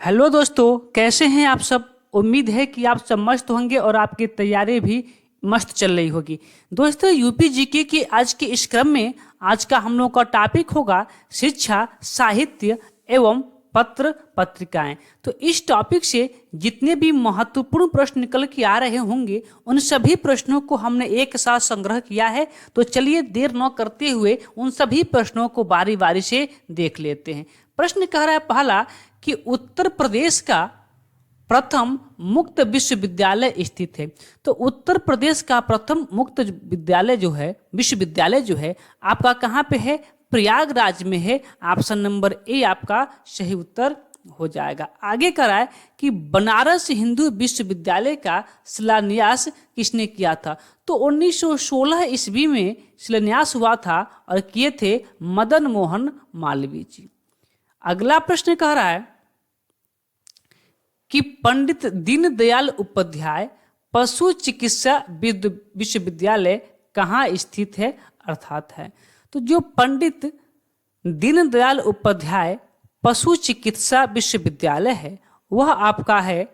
Hello दोस्तों, कैसे हैं आप सब। उम्मीद है कि आप सब मस्त होंगे और आपकी तैयारी भी मस्त चल रही होगी। दोस्तों, यूपी जीके के आज के इस क्रम में आज का हम लोग का टॉपिक होगा शिक्षा, साहित्य एवं पत्र पत्रिकाएं। तो इस टॉपिक से जितने भी महत्वपूर्ण प्रश्न निकल के आ रहे होंगे उन सभी प्रश्नों को हमने एक साथ संग्रह किया है। तो चलिए देर न करते हुए उन सभी प्रश्नों को बारी बारी से देख लेते हैं। प्रश्न कह रहा है पहला कि उत्तर प्रदेश का प्रथम मुक्त विश्वविद्यालय स्थित है। तो उत्तर प्रदेश का प्रथम मुक्त विद्यालय जो है विश्वविद्यालय जो है आपका कहाँ पे है? प्रयागराज में है। ऑप्शन नंबर ए आपका सही उत्तर हो जाएगा। आगे करा है कि बनारस हिंदू विश्वविद्यालय का शिलान्यास किसने किया था? तो 1916 ईस्वी में शिलान्यास हुआ था और किए थे मदन मोहन मालवीय जी। अगला प्रश्न कह रहा है कि पंडित दीनदयाल उपाध्याय पशु चिकित्सा विश्वविद्यालय कहाँ स्थित है अर्थात है। तो जो पंडित दीनदयाल उपाध्याय पशु चिकित्सा विश्वविद्यालय है वह आपका है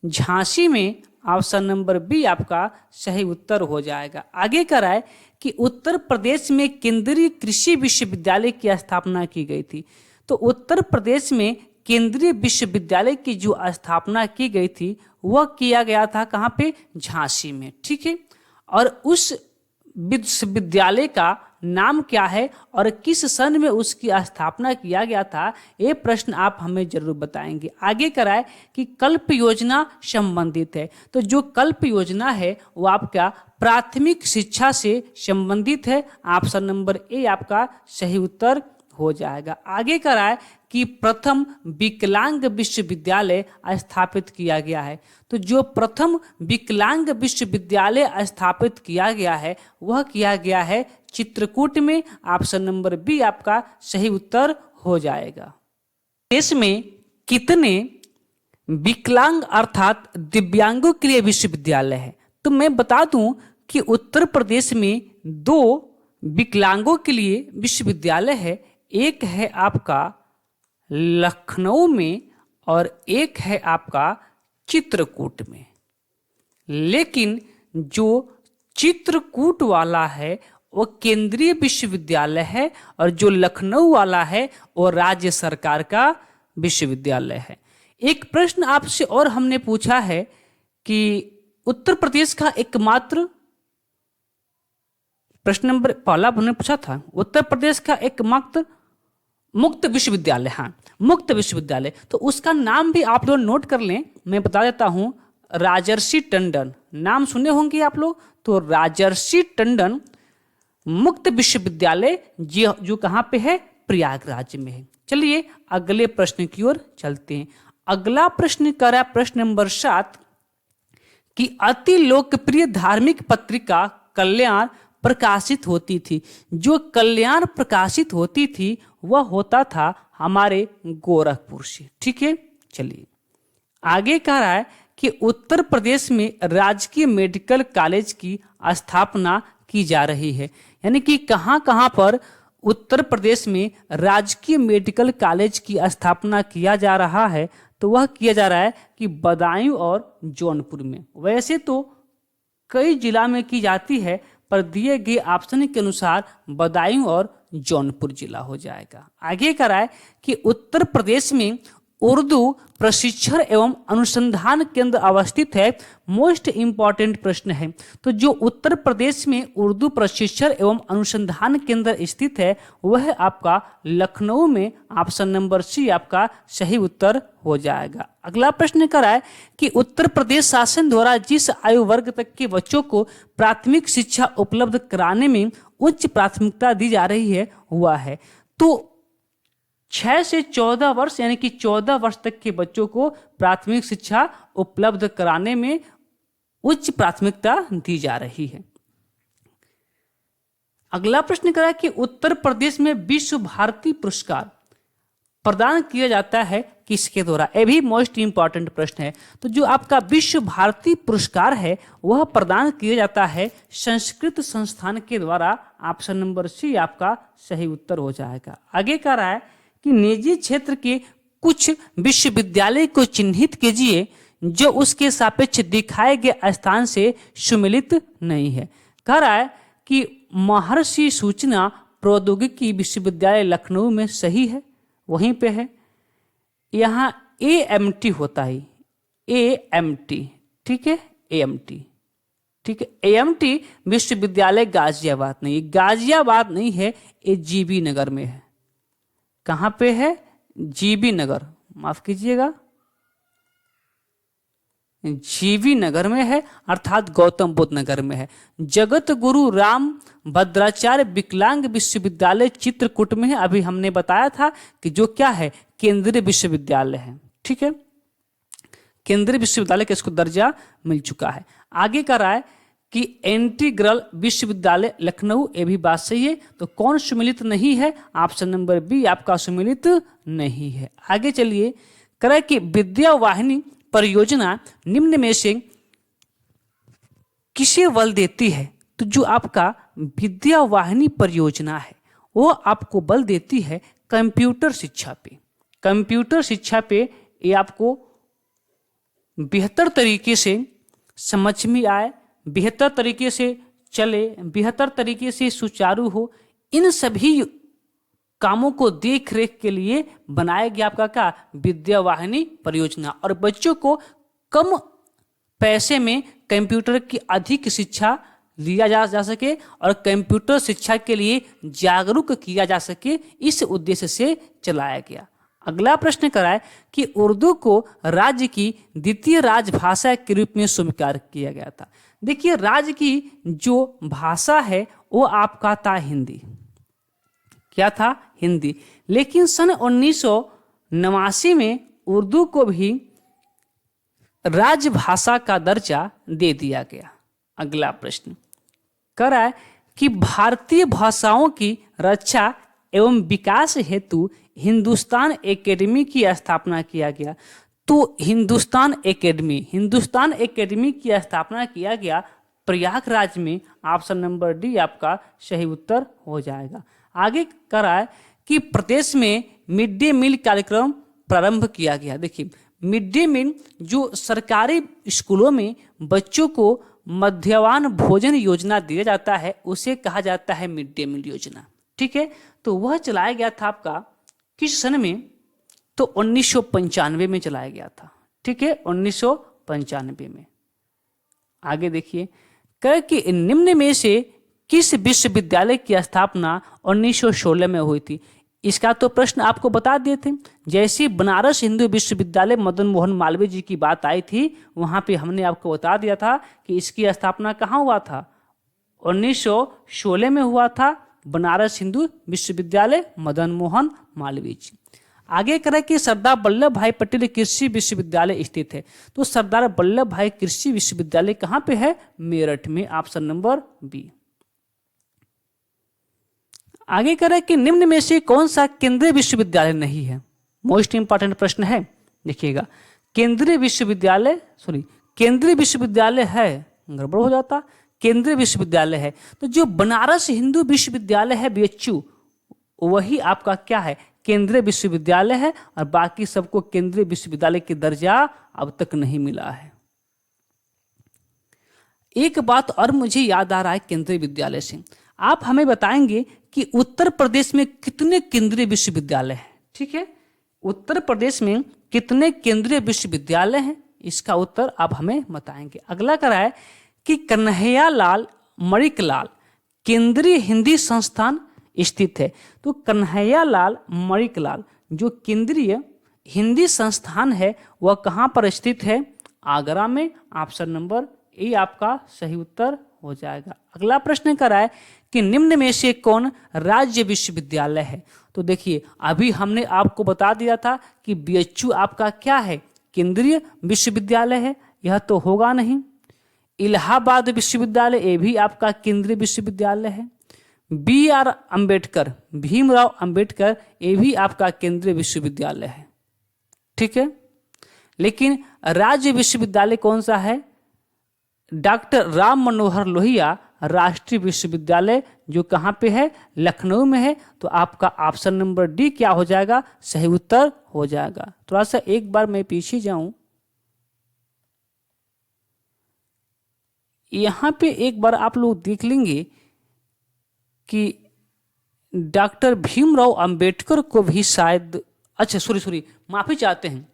झांसी में। ऑप्शन नंबर बी आपका सही उत्तर हो जाएगा। आगे करा है कि उत्तर प्रदेश में केंद्रीय कृषि विश्वविद्यालय की स्थापना की गई थी। तो उत्तर प्रदेश में केंद्रीय विश्वविद्यालय की जो स्थापना की गई थी वह किया गया था कहाँ पे? झांसी में। ठीक है, और उस विश्वविद्यालय का नाम क्या है और किस सन में उसकी स्थापना किया गया था, ये प्रश्न आप हमें जरूर बताएंगे। आगे कराए कि कल्प योजना संबंधित है। तो जो कल्प योजना है वो आपका प्राथमिक शिक्षा से संबंधित है। ऑप्शन नंबर ए आपका सही उत्तर हो जाएगा। आगे कराए कि प्रथम विकलांग विश्वविद्यालय स्थापित किया गया है। तो जो प्रथम विकलांग विश्वविद्यालय स्थापित किया गया है वह किया गया है चित्रकूट में। ऑप्शन नंबर बी आपका सही उत्तर हो जाएगा। देश में कितने विकलांग अर्थात दिव्यांगों के लिए विश्वविद्यालय है? तो मैं बता दूं कि उत्तर प्रदेश में 2 विकलांगों के लिए विश्वविद्यालय है। एक है आपका लखनऊ में और एक है आपका चित्रकूट में। लेकिन जो चित्रकूट वाला है वो केंद्रीय विश्वविद्यालय है और जो लखनऊ वाला है वो राज्य सरकार का विश्वविद्यालय है। एक प्रश्न आपसे और हमने पूछा है कि उत्तर प्रदेश का एकमात्र, प्रश्न नंबर पहला हमने पूछा था उत्तर प्रदेश का एकमात्र मुक्त विश्वविद्यालय, हाँ मुक्त विश्वविद्यालय, तो उसका नाम भी आप लोग नोट कर लें। मैं बता देता हूं, राजर्षि टंडन नाम सुने होंगे आप लोग। तो राजर्षि टंडन मुक्त विश्वविद्यालय जो कहाँ पे है? प्रयागराज में है। चलिए अगले प्रश्न की ओर चलते हैं। अगला प्रश्न करा प्रश्न नंबर 7 कि अति लोकप्रिय धार्मिक पत्रिका कल्याण प्रकाशित होती थी। जो कल्याण प्रकाशित होती थी वह होता था हमारे गोरखपुर से। ठीक है, चलिए आगे कह रहा है कि उत्तर प्रदेश में राजकीय मेडिकल कॉलेज की स्थापना की जा रही है। यानी कि कहाँ कहाँ पर उत्तर प्रदेश में राजकीय मेडिकल कॉलेज की स्थापना किया जा रहा है? तो वह किया जा रहा है कि बदायूं और जौनपुर में। वैसे तो कई जिला में की जाती है पर दिए गए ऑप्शन के अनुसार बदायूं और जौनपुर जिला हो जाएगा। आगे कराए कि उत्तर प्रदेश में उर्दू प्रशिक्षण एवं अनुसंधान केंद्र अवस्थित है। मोस्ट इंपॉर्टेंट प्रश्न है। तो जो उत्तर प्रदेश में उर्दू प्रशिक्षण एवं अनुसंधान केंद्र स्थित है वह आपका लखनऊ में। ऑप्शन नंबर सी आपका सही उत्तर हो जाएगा। अगला प्रश्न कराए कि उत्तर प्रदेश शासन द्वारा जिस आयु वर्ग तक के बच्चों को प्राथमिक शिक्षा उपलब्ध कराने में उच्च प्राथमिकता दी जा रही है हुआ है। तो 6 से 14 वर्ष यानी कि 14 वर्ष तक के बच्चों को प्राथमिक शिक्षा उपलब्ध कराने में उच्च प्राथमिकता दी जा रही है। अगला प्रश्न करा कि उत्तर प्रदेश में विश्व भारती पुरस्कार प्रदान किया जाता है किसके द्वारा? यह भी मोस्ट इंपॉर्टेंट प्रश्न है। तो जो आपका विश्व भारती पुरस्कार है वह प्रदान किया जाता है संस्कृत संस्थान के द्वारा। ऑप्शन नंबर सी आपका सही उत्तर हो जाएगा। आगे कह रहा है कि निजी क्षेत्र के कुछ विश्वविद्यालय को चिन्हित कीजिए जो उसके सापेक्ष दिखाए गए स्थान से सुमेलित नहीं है। कह रहा है कि महर्षि सूचना प्रौद्योगिकी विश्वविद्यालय लखनऊ में सही है, वहीं पे है। यहाँ AMT होता है, AMT, ठीक है, AMT, ठीक है। AMT विश्वविद्यालय गाजियाबाद नहीं, गाजियाबाद नहीं है, ये GB नगर में है। कहाँ पे है? GB नगर, माफ कीजिएगा, GB नगर में है, अर्थात गौतम बुद्ध नगर में है। जगत गुरु राम भद्राचार्य विकलांग विश्वविद्यालय चित्रकूट में है। अभी हमने बताया था कि जो क्या है, केंद्रीय विश्वविद्यालय है, ठीक है, केंद्रीय विश्वविद्यालय का इसको दर्जा मिल चुका है। आगे का रहा है कि इंटीग्रल विश्वविद्यालय लखनऊ, ये भी बात सही है। तो कौन सुमेलित नहीं है? ऑप्शन नंबर बी आपका सुमेलित नहीं है। आगे चलिए, करें कि विद्या वाहिनी परियोजना निम्न में से किसे बल देती है? तो जो आपका विद्या वाहिनी परियोजना है वो आपको बल देती है कंप्यूटर शिक्षा पे। कंप्यूटर शिक्षा पे ये आपको बेहतर तरीके से समझ में आए, बेहतर तरीके से चले, बेहतर तरीके से सुचारू हो, इन सभी कामों को देख रेख के लिए बनाया गया आपका क्या, विद्या वाहिनी परियोजना। और बच्चों को कम पैसे में कंप्यूटर की अधिक शिक्षा लिया जा सके और कंप्यूटर शिक्षा के लिए जागरूक किया जा सके, इस उद्देश्य से चलाया गया। अगला प्रश्न कराए कि उर्दू को राज्य की द्वितीय राजभाषा के रूप में स्वीकार किया गया था। देखिए, राज्य की जो भाषा है वो आपका था हिंदी। क्या था? हिंदी। लेकिन सन 1989 में उर्दू को भी राजभाषा का दर्जा दे दिया गया। अगला प्रश्न कर रहा है कि भारतीय भाषाओं की रक्षा एवं विकास हेतु हिंदुस्तान एकेडमी की स्थापना किया गया। तो हिंदुस्तान एकेडमी की स्थापना किया गया प्रयागराज में। ऑप्शन नंबर डी आपका सही उत्तर हो जाएगा। आगे कर रहा है कि प्रदेश में मिड डे मील कार्यक्रम प्रारंभ किया गया। देखिए, मिड डे मील जो सरकारी स्कूलों में बच्चों को मध्याह्न भोजन योजना दिया जाता है उसे कहा जाता है मिड डे मील योजना, ठीक है। तो वह चलाया गया था आपका किस सन में? तो 1995 में चलाया गया था, ठीक है, 1995 में। आगे देखिए, कह कि निम्न में से किस विश्वविद्यालय की स्थापना 1916 में हुई थी? इसका तो प्रश्न आपको बता दिए थे। जैसे बनारस हिंदू विश्वविद्यालय मदन मोहन मालवीय जी की बात आई थी, वहां पे हमने आपको बता दिया था कि इसकी स्थापना कहाँ हुआ था, 1916 में हुआ था, बनारस हिंदू विश्वविद्यालय मदन मोहन मालवीय जी। आगे करें कि सरदार वल्लभ भाई पटेल कृषि विश्वविद्यालय स्थित है। तो सरदार वल्लभ भाई कृषि विश्वविद्यालय कहाँ पे है? मेरठ में। Option number B. आगे करें कि निम्न में से कौन सा केंद्रीय विश्वविद्यालय नहीं है? मोस्ट इंपॉर्टेंट प्रश्न है, देखिएगा। केंद्रीय विश्वविद्यालय है, गड़बड़ हो जाता, केंद्रीय विश्वविद्यालय है। तो जो बनारस हिंदू विश्वविद्यालय है BHU, वही आपका क्या है? केंद्रीय विश्वविद्यालय है। और बाकी सबको केंद्रीय विश्वविद्यालय की दर्जा अब तक नहीं मिला है। एक बात और मुझे याद आ रहा है केंद्रीय विद्यालय से, आप हमें बताएंगे कि उत्तर प्रदेश में कितने केंद्रीय विश्वविद्यालय हैं? ठीक है, उत्तर प्रदेश में कितने केंद्रीय विश्वविद्यालय हैं? इसका उत्तर आप हमें बताएंगे। अगला करा है कि कन्हैयालाल मणिकलाल केंद्रीय हिंदी संस्थान स्थित है। तो कन्हैयालाल मणिकलाल जो केंद्रीय हिंदी संस्थान है वह कहाँ पर स्थित है? आगरा में। ऑप्शन नंबर ए आपका सही उत्तर हो जाएगा। अगला प्रश्न कर रहा है कि निम्न में से कौन राज्य विश्वविद्यालय है? तो देखिए, अभी हमने आपको बता दिया था कि BHU आपका क्या है? केंद्रीय विश्वविद्यालय है, यह तो होगा नहीं। इलाहाबाद विश्वविद्यालय ये भी आपका केंद्रीय विश्वविद्यालय है। BR अम्बेडकर, भीमराव अंबेडकर, ये भी आपका केंद्रीय विश्वविद्यालय है, ठीक है। लेकिन राज्य विश्वविद्यालय कौन सा है? डॉक्टर राम मनोहर लोहिया राष्ट्रीय विश्वविद्यालय, जो कहाँ पे है, लखनऊ में है। तो आपका ऑप्शन नंबर डी क्या हो जाएगा, सही उत्तर हो जाएगा। थोड़ा सा एक बार मैं पीछे जाऊं, यहां पे एक बार आप लोग देख लेंगे कि डॉक्टर भीमराव अंबेडकर को भी शायद, अच्छा सॉरी माफी चाहते हैं,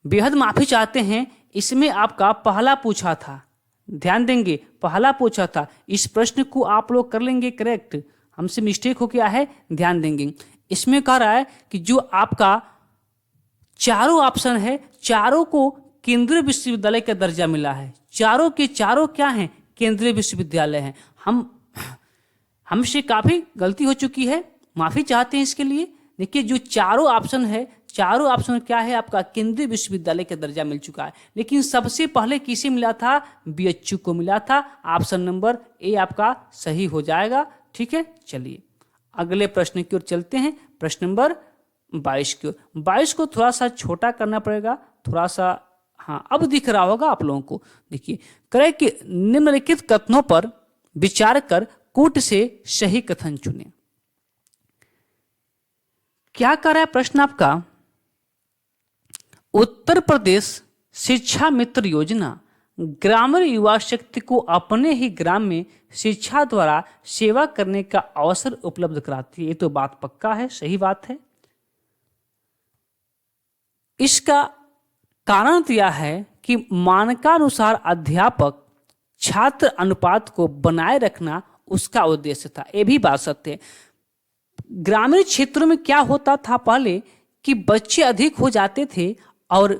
बेहद माफी चाहते हैं, इसमें आपका पहला पूछा था, ध्यान देंगे, पहला पूछा था। इस प्रश्न को आप लोग कर लेंगे करेक्ट, हमसे मिस्टेक हो गया है, ध्यान देंगे। इसमें कह रहा है कि जो आपका चारों ऑप्शन है, चारों को केंद्रीय विश्वविद्यालय का दर्जा मिला है। चारों के चारों क्या हैं, केंद्रीय विश्वविद्यालय हैं। हमसे काफी गलती हो चुकी है, माफी चाहते हैं इसके लिए। देखिए जो चारों ऑप्शन है, चारों ऑप्शन क्या है, आपका केंद्रीय विश्वविद्यालय का दर्जा मिल चुका है। लेकिन सबसे पहले किसे मिला था, बीएचयू को मिला था। ऑप्शन नंबर ए आपका सही हो जाएगा। ठीक है, चलिए अगले प्रश्न की ओर चलते हैं, प्रश्न नंबर 22 की ओर। 22 को थोड़ा सा छोटा करना पड़ेगा, थोड़ा सा, हाँ अब दिख रहा होगा आप लोगों को। देखिए करे कि निम्नलिखित कथनों पर विचार कर कूट से सही कथन चुने। क्या कर रहा है प्रश्न आपका, उत्तर प्रदेश शिक्षा मित्र योजना ग्रामीण युवा शक्ति को अपने ही ग्राम में शिक्षा द्वारा सेवा करने का अवसर उपलब्ध कराती है। ये तो बात पक्का है, सही बात है। इसका कारण दिया है कि मानकानुसार अध्यापक छात्र अनुपात को बनाए रखना उसका उद्देश्य था। ये भी बात सत्य है। ग्रामीण क्षेत्रों में क्या होता था पहले कि बच्चे अधिक हो जाते थे और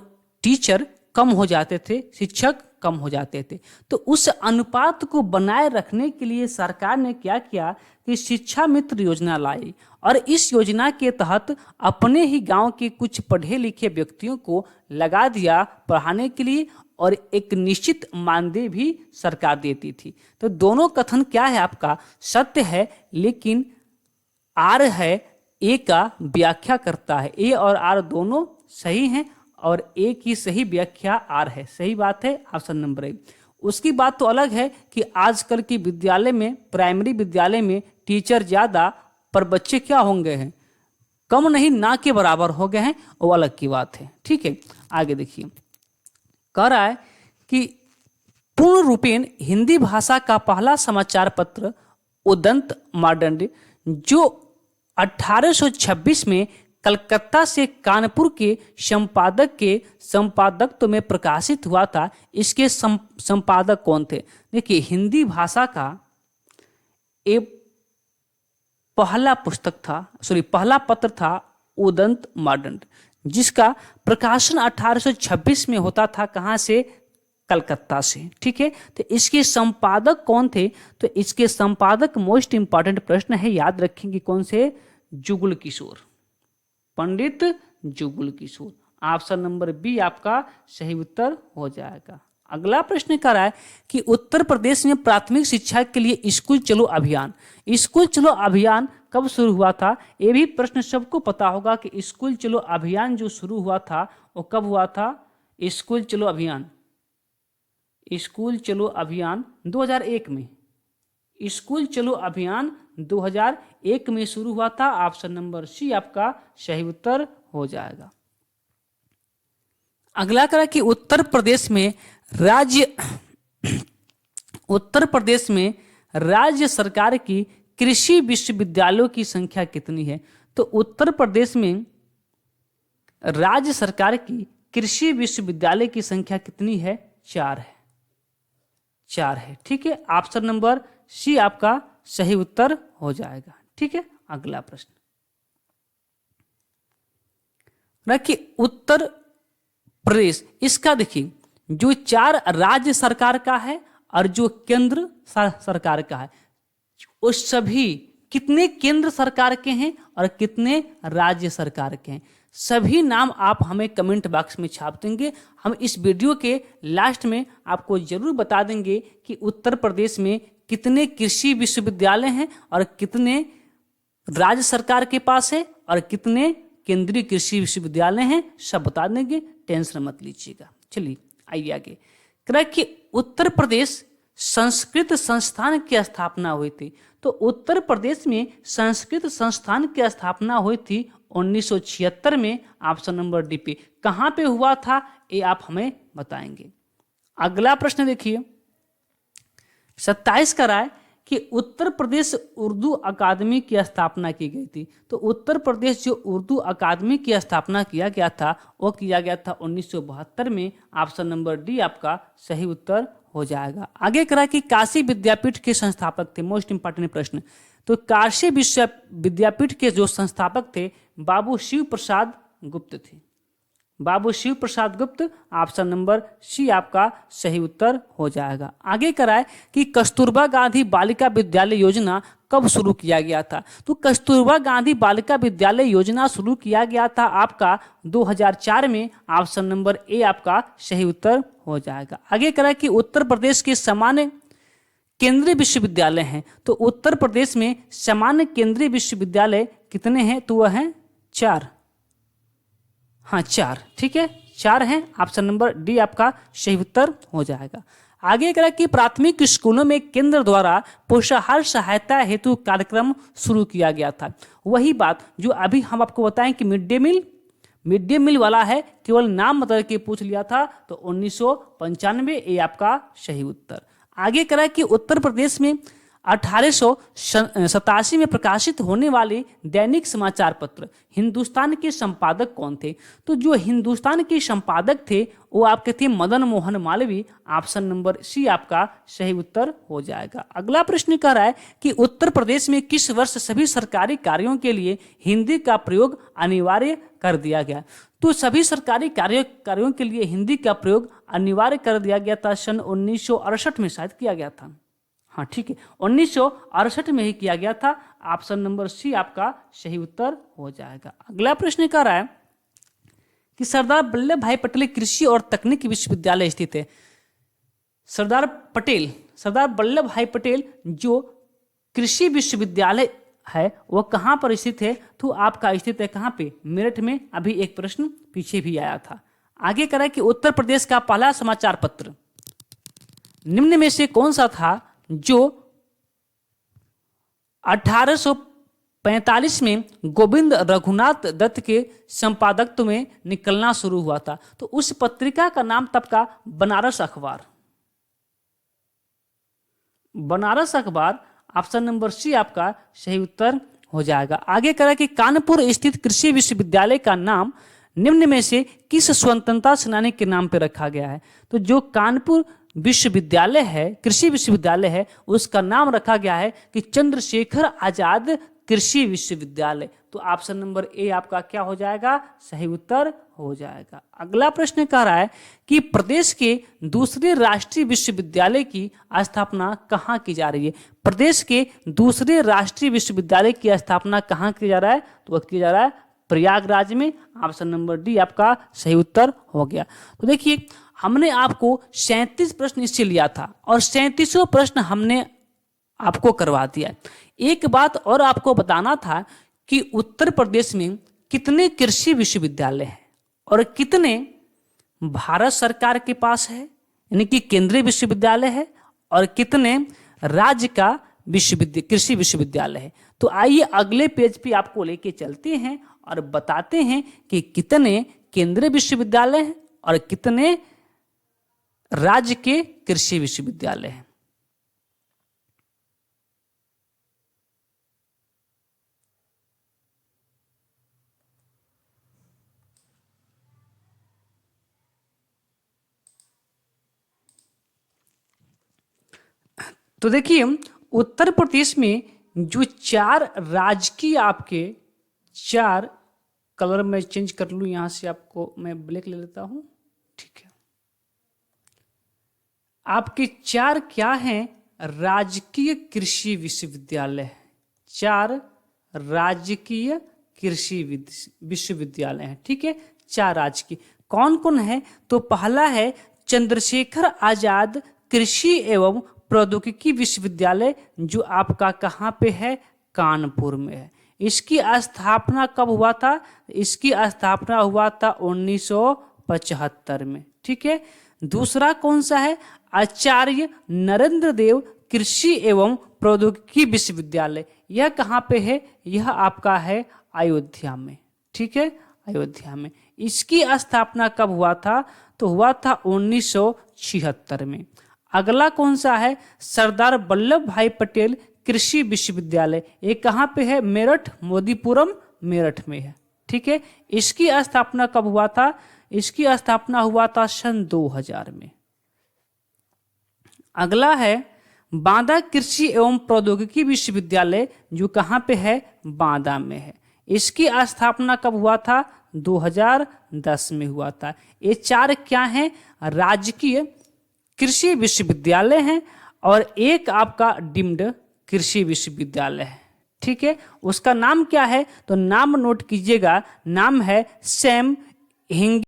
टीचर कम हो जाते थे, शिक्षक कम हो जाते थे। तो उस अनुपात को बनाए रखने के लिए सरकार ने क्या किया कि शिक्षा मित्र योजना लाई, और इस योजना के तहत अपने ही गांव के कुछ पढ़े लिखे व्यक्तियों को लगा दिया पढ़ाने के लिए, और एक निश्चित मानदेय भी सरकार देती थी। तो दोनों कथन क्या है आपका, सत्य है, लेकिन आर है ए का व्याख्या करता है। ए और आर दोनों सही हैं और ए की सही व्याख्या आर है, सही बात है, ऑप्शन नंबर ए। उसकी बात तो अलग है कि आजकल की विद्यालय में, प्राइमरी विद्यालय में टीचर ज्यादा पर बच्चे क्या होंगे हैं, कम नहीं ना के बराबर हो गए हैं, वो अलग की बात है। ठीक है, आगे देखिए, कह रहा है कि पूर्ण रूपेण हिंदी भाषा का पहला समाचार पत्र उदंत मार्डंड, जो 1826 में कलकत्ता से कानपुर के संपादक के संपादकत्व में प्रकाशित हुआ था, इसके संपादक कौन थे। देखिए हिंदी भाषा का एक पहला पुस्तक था, पहला पत्र था उदंत मार्डंड, जिसका प्रकाशन 1826 में होता था। कहाँ से, कलकत्ता से। ठीक है, तो इसके संपादक कौन थे, तो इसके संपादक मोस्ट इंपॉर्टेंट प्रश्न है, याद रखेंगे कौन से, जुगल किशोर, पंडित Jugal Kishore. Option number B आपका सही उत्तर हो जाएगा। अगला प्रश्न कर रहा है कि उत्तर प्रदेश में प्राथमिक शिक्षा के लिए स्कूल चलो अभियान, स्कूल चलो अभियान कब शुरू हुआ था। ये भी प्रश्न सबको पता होगा कि स्कूल चलो अभियान जो शुरू हुआ था वो कब हुआ था। स्कूल चलो अभियान, स्कूल चलो अभियान 2001 में, स्कूल चलो अभियान 2001 में शुरू हुआ था। ऑप्शन नंबर सी आपका सही उत्तर हो जाएगा। अगला करा कि उत्तर प्रदेश में राज्य सरकार की कृषि विश्वविद्यालयों की संख्या कितनी है। तो उत्तर प्रदेश में राज्य सरकार की कृषि विश्वविद्यालय की संख्या कितनी है, 4 है, 4 है। ठीक है, ऑप्शन नंबर सी आपका सही उत्तर हो जाएगा। ठीक है, अगला प्रश्न रखिए उत्तर प्रदेश, इसका देखिए जो 4 राज्य सरकार का है और जो केंद्र सरकार का है, वो सभी कितने केंद्र सरकार के हैं और कितने राज्य सरकार के हैं, सभी नाम आप हमें कमेंट बॉक्स में छाप देंगे। हम इस वीडियो के लास्ट में आपको जरूर बता देंगे कि उत्तर प्रदेश में कितने कृषि विश्वविद्यालय हैं और कितने राज्य सरकार के पास है और कितने केंद्रीय कृषि विश्वविद्यालय हैं, सब बता देंगे, टेंशन मत लीजिएगा। चलिए आइए आगे। कह कि उत्तर प्रदेश संस्कृत संस्थान की स्थापना हुई थी? तो उत्तर प्रदेश में संस्कृत संस्थान की स्थापना हुई थी 1976 में, ऑप्शन नंबर डी पे। कहाँ पे हुआ था ये आप हमें बताएंगे। अगला प्रश्न देखिए 27 का राय कि उत्तर प्रदेश उर्दू अकादमी की स्थापना की गई थी। तो उत्तर प्रदेश जो उर्दू अकादमी की स्थापना किया गया था वो किया गया था 1972 में, ऑप्शन नंबर डी आपका सही उत्तर हो जाएगा। आगे करा कि काशी विद्यापीठ के संस्थापक थे, मोस्ट इंपॉर्टेंट प्रश्न। तो काशी विद्यापीठ के जो संस्थापक थे बाबू शिव प्रसाद गुप्त थे, बाबू शिव प्रसाद गुप्त, ऑप्शन नंबर सी आपका सही उत्तर हो जाएगा। आगे कराए कि कस्तूरबा गांधी बालिका विद्यालय योजना कब शुरू किया गया था? तो कस्तूरबा गांधी बालिका विद्यालय योजना शुरू किया गया था आपका 2004 में, ऑप्शन नंबर ए आपका सही उत्तर हो जाएगा। आगे कराए कि उत्तर प्रदेश के सामान्य केंद्रीय विश्वविद्यालय हैं। तो उत्तर प्रदेश में सामान्य केंद्रीय विश्वविद्यालय कितने हैं? तो वह हैं 4। हाँ 4, ठीक है 4 हैं, ऑप्शन नंबर डी आपका सही उत्तर हो जाएगा। आगे करें कि प्राथमिक स्कूलों में केंद्र द्वारा पोषाहार सहायता हेतु कार्यक्रम शुरू किया गया था। वही बात जो अभी हम आपको बताएं कि मिड डे मील वाला है, केवल नाम बदल के पूछ लिया था, तो 1995 ये आपका सही उत्तर। आगे करें कि उत्तर प्रदेश में 1887 में प्रकाशित होने वाले दैनिक समाचार पत्र हिंदुस्तान के संपादक कौन थे? तो जो हिंदुस्तान के संपादक थे वो आपके थे Madan Mohan Malviya, option number C आपका सही उत्तर हो जाएगा। अगला प्रश्न कह रहा है कि उत्तर प्रदेश में किस वर्ष सभी सरकारी कार्यों के लिए हिंदी का प्रयोग अनिवार्य कर दिया गया? तो सभी सरकारी कार्यों के लिए हिंदी का प्रयोग अनिवार्य कर दिया गया था, सन 1968 में शायद किया गया था। हाँ ठीक है, 1968 में ही किया गया था, ऑप्शन नंबर सी आपका सही उत्तर हो जाएगा। अगला प्रश्न कह रहा है कि सरदार वल्लभ भाई पटेल कृषि और तकनीकी विश्वविद्यालय स्थित है। सरदार वल्लभ भाई पटेल जो कृषि विश्वविद्यालय है वो कहाँ पर स्थित है? तो आपका स्थित है कहाँ पे? मेरठ में। अभी एक प्रश्न पीछे भी आया था। आगे करें कि उत्तर प्रदेश का पहला समाचार पत्र निम्न में से कौन सा था जो 1845 में गोविंद रघुनाथ दत्त के संपादकत्व में निकलना शुरू हुआ था? तो उस पत्रिका का नाम तब का बनारस अखबार, ऑप्शन नंबर सी आपका सही उत्तर हो जाएगा। आगे करें कि कानपुर स्थित कृषि विश्वविद्यालय का नाम निम्न में से किस स्वतंत्रता सेनानी के नाम पर रखा गया है? तो जो कानपुर विश्वविद्यालय है, कृषि विश्वविद्यालय है, उसका नाम रखा गया है कि चंद्रशेखर आजाद कृषि विश्वविद्यालय। तो ऑप्शन नंबर ए आपका क्या हो जाएगा? सही उत्तर हो जाएगा। अगला प्रश्न कह रहा है कि प्रदेश के दूसरे राष्ट्रीय विश्वविद्यालय की स्थापना कहाँ की जा रही है? प्रदेश के दूसरे राष्ट्रीय विश्वविद्यालय की स्थापना कहाँ की जा रहा है? तो वह किया जा रहा है प्रयागराज में, ऑप्शन नंबर डी आपका सही उत्तर हो गया। तो देखिए हमने आपको 37 प्रश्न इससे लिया था और 37वां प्रश्न हमने आपको करवा दिया। एक बात और आपको बताना था कि उत्तर प्रदेश में कितने कृषि विश्वविद्यालय हैं और कितने भारत सरकार के पास है, यानी कि केंद्रीय विश्वविद्यालय है, और कितने राज्य का कृषि विश्वविद्यालय है। तो आइए अगले पेज पे आपको लेके चलते हैं और बताते हैं कि कितने केंद्रीय विश्वविद्यालय हैं और कितने राज्य के कृषि विश्वविद्यालय हैं। तो देखिए उत्तर प्रदेश में जो 4 राजकीय आपके 4 कलर में चेंज कर लूं, यहां से आपको मैं ब्लैक ले लेता हूं, ठीक है। आपके 4 क्या हैं? राजकीय कृषि विश्वविद्यालय। 4 राजकीय कृषि विश्वविद्यालय हैं, ठीक है। 4 राजकीय कौन कौन है? तो पहला है चंद्रशेखर आजाद कृषि एवं प्रौद्योगिकी विश्वविद्यालय, जो आपका कहाँ पे है? कानपुर में है। इसकी स्थापना कब हुआ था? इसकी स्थापना हुआ था 1975 में। ठीक है, दूसरा कौन सा है? आचार्य नरेंद्र देव कृषि एवं प्रौद्योगिकी विश्वविद्यालय। यह कहाँ पे है? यह आपका है अयोध्या में। ठीक है, अयोध्या में। इसकी स्थापना कब हुआ था? तो हुआ था 1976 में। अगला कौन सा है? सरदार वल्लभ भाई पटेल कृषि विश्वविद्यालय। ये कहाँ पे है? मेरठ, मोदीपुरम मेरठ में है। ठीक है, इसकी स्थापना कब हुआ था? इसकी स्थापना हुआ था सन 2000 में। अगला है बांदा कृषि एवं प्रौद्योगिकी विश्वविद्यालय, जो कहाँ पे है? बांदा में है। इसकी स्थापना कब हुआ था? 2010 में हुआ था। ये चार क्या हैं? राजकीय कृषि विश्वविद्यालय हैं और एक आपका डीम्ड कृषि विश्वविद्यालय है। ठीक है, उसका नाम क्या है? तो नाम नोट कीजिएगा, नाम है सैम हिंग